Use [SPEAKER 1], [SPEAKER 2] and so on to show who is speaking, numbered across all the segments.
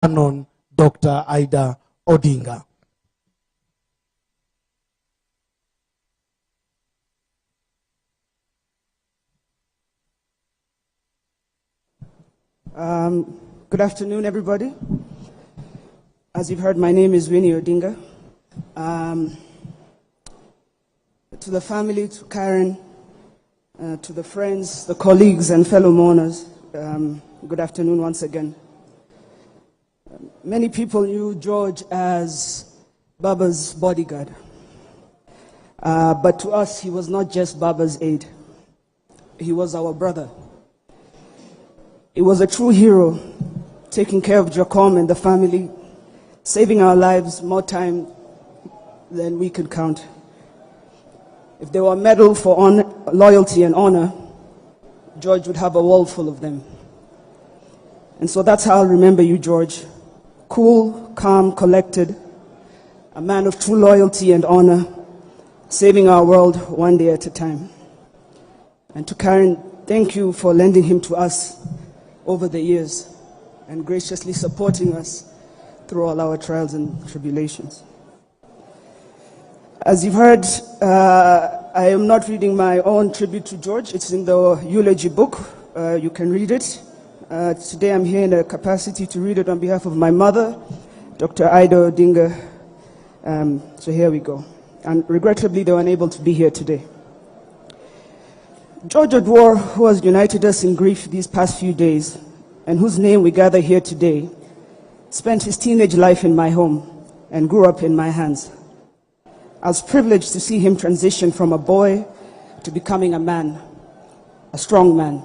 [SPEAKER 1] Canon Dr. Aide Odinga.
[SPEAKER 2] Good afternoon, everybody. As you've heard, my name is Winnie Odinga. To the family, to Karen, to the friends, the colleagues, and fellow mourners, good afternoon once again. Many people knew George as Baba's bodyguard. But to us, he was not just Baba's aide. He was our brother. He was a true hero, taking care of Jacom and the family, saving our lives more time than we could count. If there were a medal for loyalty and honor, George would have a wall full of them. And so that's how I'll remember you, George. Cool, calm, collected, a man of true loyalty and honor, saving our world one day at a time. And to Karen, thank you for lending him to us over the years and graciously supporting us through all our trials and tribulations. As you've heard, I am not reading my own tribute to George. It's in the eulogy book. You can read it. Today I'm here in a capacity to read it on behalf of my mother, Dr. Aide Odinga. So here we go. And regrettably, they were unable to be here today. George Oduor, who has united us in grief these past few days, and whose name we gather here today, spent his teenage life in my home and grew up in my hands. I was privileged to see him transition from a boy to becoming a man, a strong man.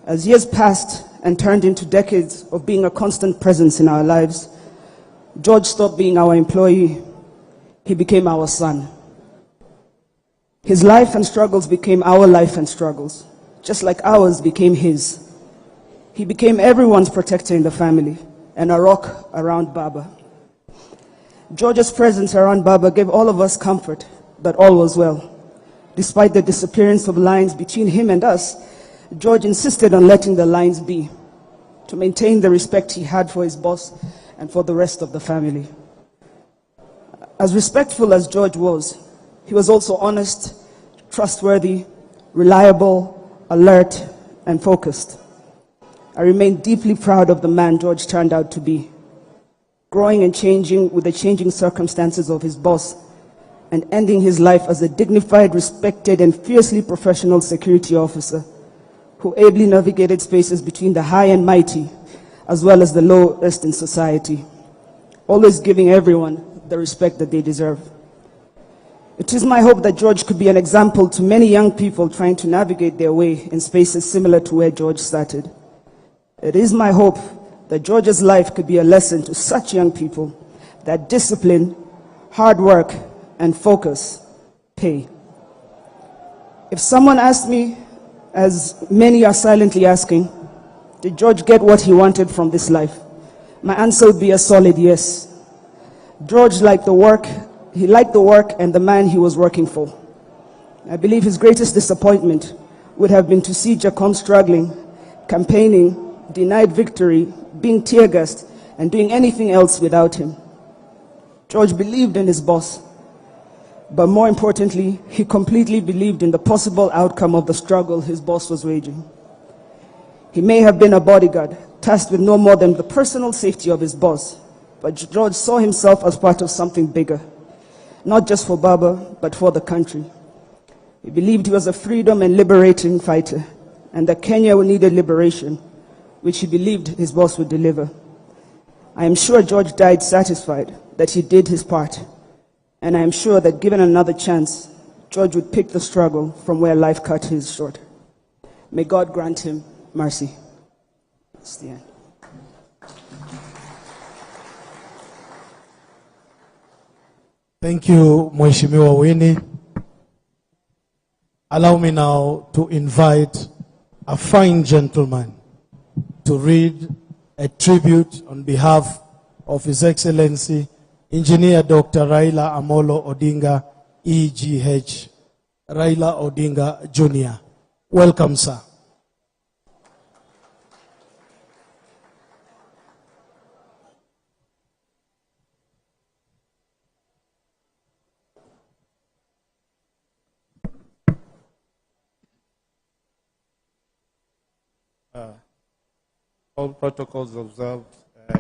[SPEAKER 2] As years passed and turned into decades of being a constant presence in our lives, George stopped being our employee. He became our son. His life and struggles became our life and struggles, just like ours became his. He became everyone's protector in the family and a rock around Baba. George's presence around Baba gave all of us comfort that all was well. Despite the disappearance of lines between him and us, George insisted on letting the lines be, to maintain the respect he had for his boss and for the rest of the family. As respectful as George was, he was also honest, trustworthy, reliable, alert, and focused. I remain deeply proud of the man George turned out to be, growing and changing with the changing circumstances of his boss, and ending his life as a dignified, respected, and fiercely professional security officer who ably navigated spaces between the high and mighty, as well as the lowest in society, always giving everyone the respect that they deserve. It is my hope that George could be an example to many young people trying to navigate their way in spaces similar to where George started. It is my hope that George's life could be a lesson to such young people that discipline, hard work, and focus pay. If someone asked me, as many are silently asking, did George get what he wanted from this life? My answer would be a solid yes. George liked the work. He liked the work and the man he was working for. I believe his greatest disappointment would have been to see Jacom struggling, campaigning, denied victory, being tear-gassed, and doing anything else without him. George believed in his boss, but more importantly, he completely believed in the possible outcome of the struggle his boss was waging. He may have been a bodyguard, tasked with no more than the personal safety of his boss, but George saw himself as part of something bigger, not just for Baba, but for the country. He believed he was a freedom and liberating fighter, and that Kenya needed liberation, which he believed his boss would deliver. I am sure George died satisfied that he did his part, and I am sure that given another chance, George would pick the struggle from where life cut his short. May God grant him mercy. That's the end.
[SPEAKER 1] Thank you, Mheshimiwa Winnie. Allow me now to invite a fine gentleman to read a tribute on behalf of His Excellency, Engineer Dr. Raila Amolo Odinga, EGH, Raila Odinga Jr. Welcome, sir.
[SPEAKER 3] All protocols observed.